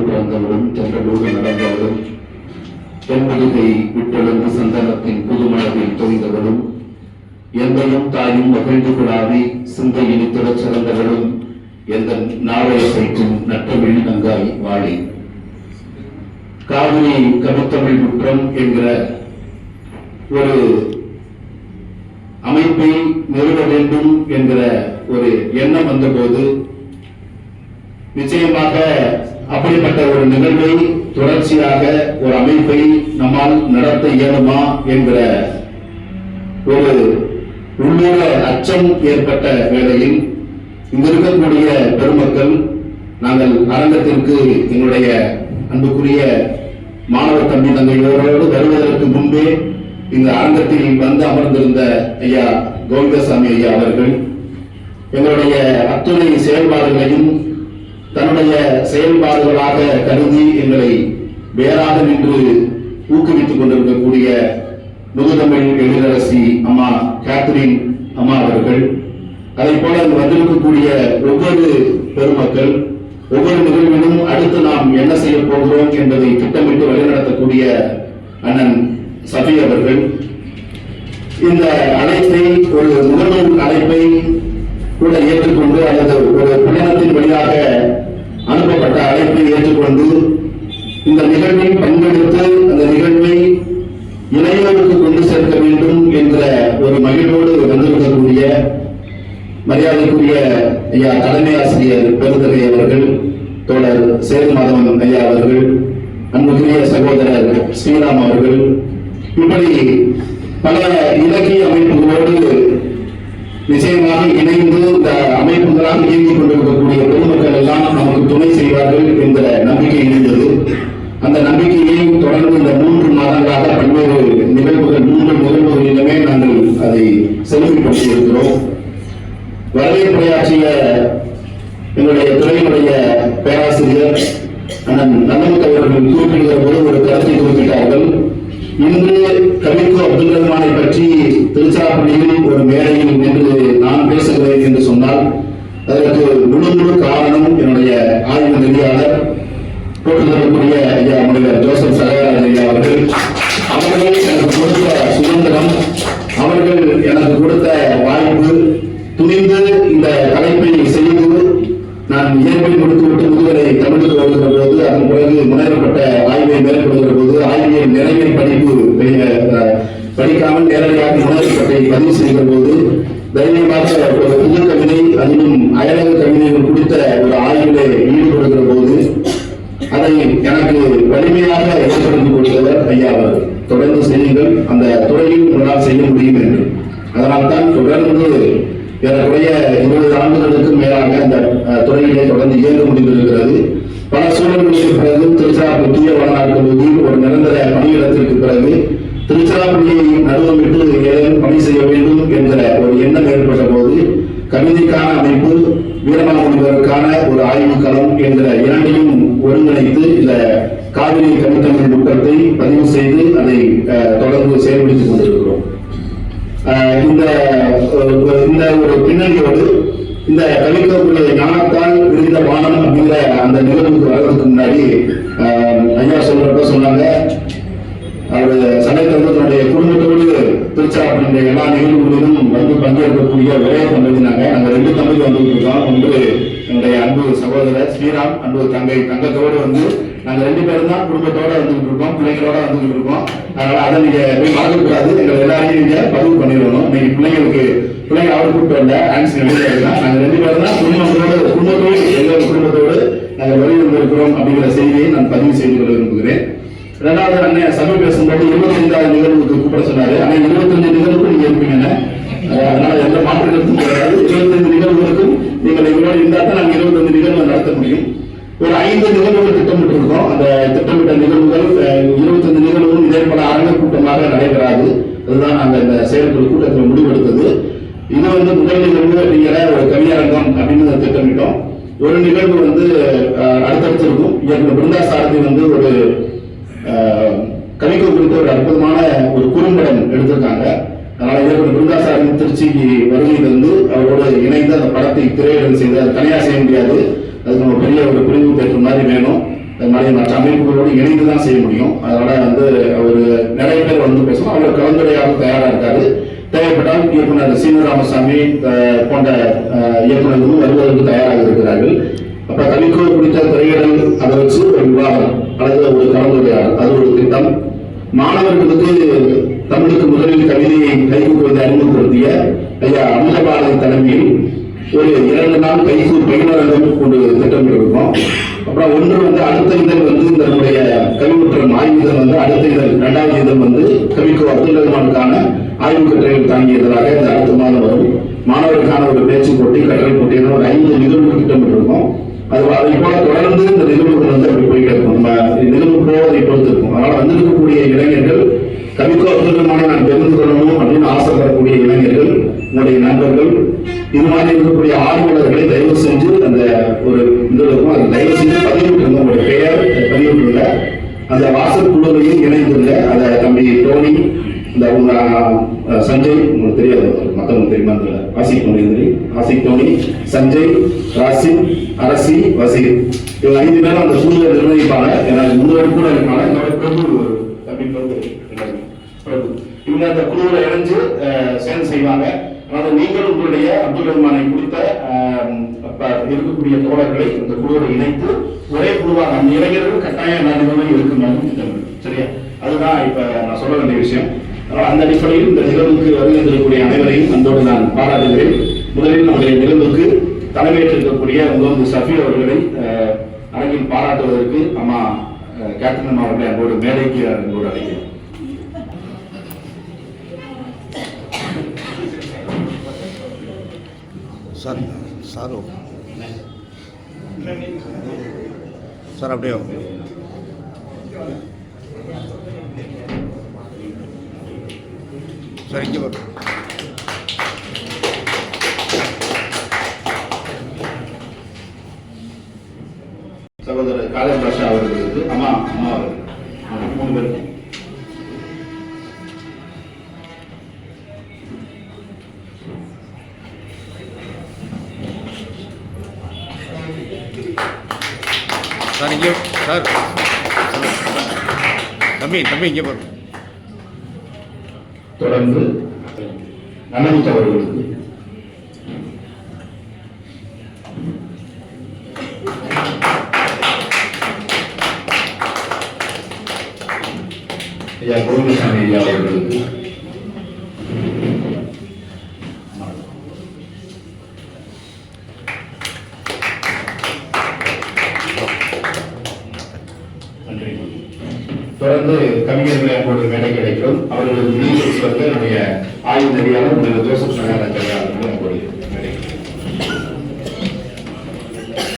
பிறந்தவளும் சென்றலோடு நடந்தவளும் தென்முதுகை விட்டெழுந்து சந்தனத்தின் புதுமணத்தில் தொய்ந்தவளும் எந்தையும் தாயும் மகிழ்ந்து கொடாவி சிந்தை இனித்திடச் சிறந்தவளும் எந்த நாளைய சைக்கும் நற்றமிழ் நங்காய் வாழி. காவிரி கவித்தமிழ் முற்றம் என்கிற ஒரு அமைப்பை நிறுவ வேண்டும் என்கிற ஒரு எண்ணம் வந்தபோது நிச்சயமாக அப்படிப்பட்ட ஒரு நிகழ்வை தொடர்ச்சியாக ஒரு அமைப்பை நம்மால் நடத்த இயலுமா என்கிற ஒரு உள்ளூர அச்சம் ஏற்பட்ட வேளையில் இங்கு இருக்கக்கூடிய பெருமக்கள் நாங்கள் அரங்கத்திற்கு எங்களுடைய அன்புக்குரிய மாணவர் தம்பி தங்கையோரோடு வருவதற்கு முன்பே இந்த அரங்கத்தில் வந்து அமர்ந்திருந்த ஐயா கோவிந்தசாமி ஐயா அவர்கள் எங்களுடைய அத்துணை செயல்பாடுகளையும் தன்னுடைய செயல்பாடுகளாக கருதி எங்களை வேறாக நின்று ஊக்குவித்துக் கொண்டிருக்கக்கூடிய முதுதமிழ் எழிலரசி அம்மா கேத்ரின் அம்மா அவர்கள், அதை போல வந்திருக்கக்கூடிய ஒவ்வொரு பெருமக்கள், ஒவ்வொரு நிகழ்விலும் அடுத்து நாம் என்ன செய்ய போகிறோம் என்பதை திட்டமிட்டு வழிநடத்தக்கூடிய அண்ணன் சபி அவர்கள், இந்த அழைப்பை ஒரு முகநூல் அழைப்பை கூட ஏற்றுக்கொண்டு அல்லது ஒரு பயணத்தின் வழியாக அனுப்பப்பட்ட அழைப்பை ஏற்றுக்கொண்டு இந்த நிகழ்வில் பங்கெடுத்து அந்த நிகழ்வை இளையோருக்கு கொண்டு சேர்க்க வேண்டும் என்ற ஒரு மகிழ்வோடு வந்திருக்கக்கூடிய மரியாதைக்குரிய ஐயா தலைமை ஆசிரியர் பெருந்தகை அவர்கள், தோழர் சேதுமாதவன் ஐயா அவர்கள், அன்புக்குரிய சகோதரர் ஸ்ரீராம் அவர்கள், இப்படி பல இலக்கிய அமைப்புகளோடு நிச்சயமாக இணைந்து இந்த அமைப்புகளாக இயங்கிக் கொண்டிருக்கக்கூடிய பொதுமக்கள் எல்லாம் நமக்கு துணை செய்வார்கள் என்ற நம்பிக்கை இருந்தது. அந்த நம்பிக்கையை தொடர்ந்து இந்த 3 மாதங்களாக பல்வேறு நிகழ்வுகள் 3 நிகழ்வுகளிலுமே நாங்கள் அதை செலுத்திக் இருக்கிறோம். வரவேற்புரையாற்றிய எங்களுடைய துறையினுடைய பேராசிரியர் அண்ணன் நல்லமுத்து அவர்கள் குறிப்பிடுகிற போது ஒரு கருத்தை குறிப்பிட்டார்கள். இன்று கவிக்கோ அப்துல் ரஹ்மானை பற்றி திருச்சிராப்பள்ளியில் ஒரு மேடையில் நின்று நான் பேசுகிறேன் என்று சொன்னால் அதற்கு முழு காரணம் என்னுடைய ஆய்வு நெறியாளர் போட்டுதற்குரிய ஐயா முனைவர் ஜோசப் சகராஜ் ஐயா அவர்கள். அவர்கள் எனக்கு கொடுத்த சுதந்திரம், அவர்கள் எனக்கு கொடுத்த வாய்ப்பு, துணிந்து இந்த தலைப்பை செய்து நான் இயற்கை முடித்துவிட்டு முதுகலை தமிழுக்கு வருகிற போது அதன் பிறகு முனைவப்பட்ட ஆய்வை மேற்கொள்கிற போது ஆய்வியல் நிறைய படிப்பு படிக்காமல் நேரடியாக முனைவப்பட்டை பதிவு செய்கிற போது தைரியமாக ஒரு புது கவிதை, அதிலும் அயலக கவிதைகள் குறித்த ஒரு ஆய்விலே ஈடுபடுகிற போது அதை எனக்கு வலிமையாக ஏற்படுத்திக் கொடுத்தவர் ஐயா அவர். தொடர்ந்து செய்யுங்கள், அந்த துறையில் உங்களால் செய்ய முடியும் என்று. அதனால்தான் தொடர்ந்து ஏறக்குறைய 20 ஆண்டுகளுக்கு மேலாக அந்த துறையிலே தொடர்ந்து இயங்க முடிந்திருக்கிறது. பல சூழல்களுக்கு பிறகு திருச்சிராப்பள்ளி தூய வளநாடு கல்லூரியில் ஒரு நிரந்தர பணியிடத்திற்கு பிறகு திருச்சிராப்பள்ளியை நடுவமிட்டு ஏதேனும் பணி செய்ய வேண்டும் என்கிற ஒரு எண்ணம் ஏற்பட்ட போது கவிதைக்கான அமைப்பு, வீரமாமுனிவருக்கான ஒரு ஆய்வு களம் என்கிற இரண்டையும் ஒருங்கிணைத்து இந்த காவிரி கவித்தமிழ் முற்றத்தை பதிவு செய்து அதை தொடர்ந்து செயல்படுத்திக் கொண்டிருக்கிறோம். இந்த ஒரு பின்னணியோடு இந்த கவிக்கோப்புடைய ஞானத்தால் விரிந்த வானம் அப்படிங்கிற அந்த நிகழ்வுக்கு வர்றதுக்கு முன்னாடி ஐயா சொல்றப்ப சொன்னாங்க, அவர் சமயத்தினுடைய குடும்பத்தோடு திருச்சிராப்பள்ளியுடைய எல்லா நிகழ்வுகளிலும் வந்து பங்கேற்கக்கூடிய ஒரே தம்பதினாங்க. நாங்கள் 2 தம்பதி வந்துட்டு இருக்கோம். ஒன்று என்னுடைய அன்பு சகோதரர் ஸ்ரீராம், அன்பு தங்கத்தோடு வந்து நாங்கள் 2 பேரும் தான் குடும்பத்தோட வந்துகிட்டு இருக்கோம், பிள்ளைங்களோட வந்துகிட்டு இருக்கோம். அதனால அதை நீங்க போய் மறக்கக்கூடாது, எங்களை எல்லாரையும் நீங்க பதிவு பண்ணிடணும். இன்னைக்கு பிள்ளைங்க அவர் கூப்பிட்டு வந்த ஆன்ஸ் எழுதினா நாங்கள் 2 பேரும் தான் குடும்பத்தோடு எங்களோட குடும்பத்தோடு நாங்கள் வெளியிருந்திருக்கிறோம் அப்படிங்கிற செய்தியை நான் பதிவு செய்து கொள்ள விரும்புகிறேன். 2வது அண்ணன் சபை பேசும்போது 25வது நிகழ்வுக்கு கூப்பிட சொன்னாரு. ஆனா 25 நிகழ்வுக்கு நீங்க இருப்பீங்க, அதனால எந்த மாற்று கருத்தும் கிடையாது. 25 நிகழ்வுகளுக்கும் நீங்கள் எங்களோட இருந்தால் தான் நாங்கள் 25 நிகழ்வு நடத்த முடியும். ஒரு 5 நிகழ்வுகள் திட்டமிட்டு இருக்கோம். அந்த திட்டமிட்ட நிகழ்வுகள் 25 நிகழ்வுகளும் இதே போல அரங்க கூட்டமாக நடைபெறாது. அதுதான் நாங்கள் இந்த செயற்குழு கூட்டத்தில் முடிவெடுத்தது. இது வந்து முதல் நிகழ்வு அப்படிங்கிற ஒரு கவியரங்கம் அப்படின்னு திட்டமிட்டோம். ஒரு நிகழ்வு வந்து அடுத்தடுத்து இருக்கும். இயக்குனர் பிருந்தா சாரதி வந்து ஒரு கவிக்கோ குறித்த ஒரு அற்புதமான ஒரு குறும்படம் எடுத்திருக்காங்க. அதனால இயக்குனர் பிருந்தா சாரதி திருச்சிக்கு வருகையில் இருந்து அவரோடு இணைந்து அந்த படத்தை திரையிடல் செய்து அது தனியாக செய்ய முடியாது, அதுக்கு நம்ம பெரிய ஒரு பிரிவு பெற்ற மாதிரி வேணும். அது மாதிரி மற்ற அமைப்புகளோடு இணைந்து தான் செய்ய முடியும். அதனால வந்து அவர் நிறைய பேர் வந்து பேசணும். அவர் கலந்துரையாக தயாராக இருக்காரு. தேவைப்பட்டால் இயக்குனர் சீனு ராமசாமி போன்ற இயக்குநர்களும் வருவதற்கு தயாராக இருக்கிறார்கள். அப்ப கவிக்கோ குறித்த திரையிடல் அதை வச்சு ஒரு விவாதம் அல்லது ஒரு கலந்துரையாடல், அது ஒரு திட்டம். மாணவர்களுக்கு தமிழுக்கு முதலில் கவிதையை கைகூட்டுவதை அறிமுகப்படுத்திய ஐயா அமுதபாரதி தலைமையில் ஒரு 2 நாள் கைகூ பயிலரங்கம் கொண்டு திட்டமிட்டிருக்கோம். அப்புறம் ஒன்று வந்து அடுத்த இதழ் வந்து இந்த நம்முடைய கவிமுற்றம் ஆய்வு இதழ் வந்து அடுத்த இதழ் 2வது இதழ் வந்து கவிக்கோ அப்துல் ரஹ்மானுக்கான ஆய்வு கட்டுரைகள் தாங்கிய இதழாக இந்த அடுத்த மாதம் வரும். மாணவருக்கான ஒரு பேச்சு போட்டி, கட்டுரை போட்டி என ஒரு 5 நிகழ்வு திட்டமிட்டிருக்கோம். அதை போல தொடர்ந்து இந்த நிகழ்வுகள் வந்து அப்படி போயிட்டு இருக்கும். நம்ம நிகழ்வு போவதை பொறுத்து இருக்கும். அதனால வந்திருக்கக்கூடிய இளைஞர்கள் கவிக்கோ அப்துல் ரஹ்மானை நான் தெரிந்து கொள்ளணும் அப்படின்னு ஆசைப்படக்கூடிய இளைஞர்கள், உங்களுடைய நண்பர்கள், இது மாதிரி இருக்கக்கூடிய ஆர்வலர்களை தயவு செஞ்சு அந்த ஒரு இது இருக்கும், அதை தயவு செஞ்சு பதிவிட்டுருங்க. உங்களுடைய பெயர் பதிவிட்டுருங்க. அந்த வாசல் குழுவையும் இணைந்துள்ள அதை தம்பி டோனி, இந்த உங்க சஞ்சய், உங்களுக்கு தெரியாது, மற்றவங்களுக்கு தெரியுமா தெரியல, ஆசிக் டோனி, சஞ்சய், ராசிம், அரசி, வசீர், இவங்க 5 பேரும் அந்த குழுவை நிர்வகிப்பாங்க. எனக்கு முன்னோடு கூட இருப்பாங்க. என்னோட பிரபு தம்பி பிரபு இவங்க அந்த குழுவில் இணைஞ்சு சேர்ந்து செய்வாங்க. அதாவது நீங்கள் உங்களுடைய அப்துல் ரஹ்மானை குறித்த இருக்கக்கூடிய தோழர்களை இந்த குழுவோடு இணைத்து ஒரே குழுவாக அந்த இளைஞர்கள் கட்டாயம் எல்லாருமே இருக்கணும். சரியா? அதுதான் இப்ப நான் சொல்ல வேண்டிய விஷயம். அந்த அடிப்படையில் இந்த நிகழ்வுக்கு வருகின்றக்கூடிய அனைவரையும் அந்தோடு நான் பாராட்டுகிறேன். முதலில் நம்முடைய நிகழ்வுக்கு தலைமையேற்றிருக்கக்கூடிய முகமது சஃபி அவர்களை அரங்கில் பாராட்டுவதற்கு அம்மா கேப்டன் அவர்களை அன்போடு மேடைக்கு அன்போடு அழைக்கிறேன். சார் சார் அப்படியே சார் இங்கே வரும். சகோதரர் காலேஜ் பாஷா அவர்களுக்கு அம்மா அவர்கள் 3 பேருக்கு சார் இங்கே சார் தம்பி இங்கே பாருங்க. தொடர்ந்து நல்லமுத்து அவர்களுக்கு ஐயா கோவிந்தசாமி ஐயா அவர்களுக்கு தொடர்ந்து கவிஞர்களை அன்போடு மேடை கிடைக்கிறோம். அவர்களுக்கு வந்து என்னுடைய ஆய்வு நெறியாளர் ஜோசப் சகாராச்சாரியா அவர்கள் அன்போடு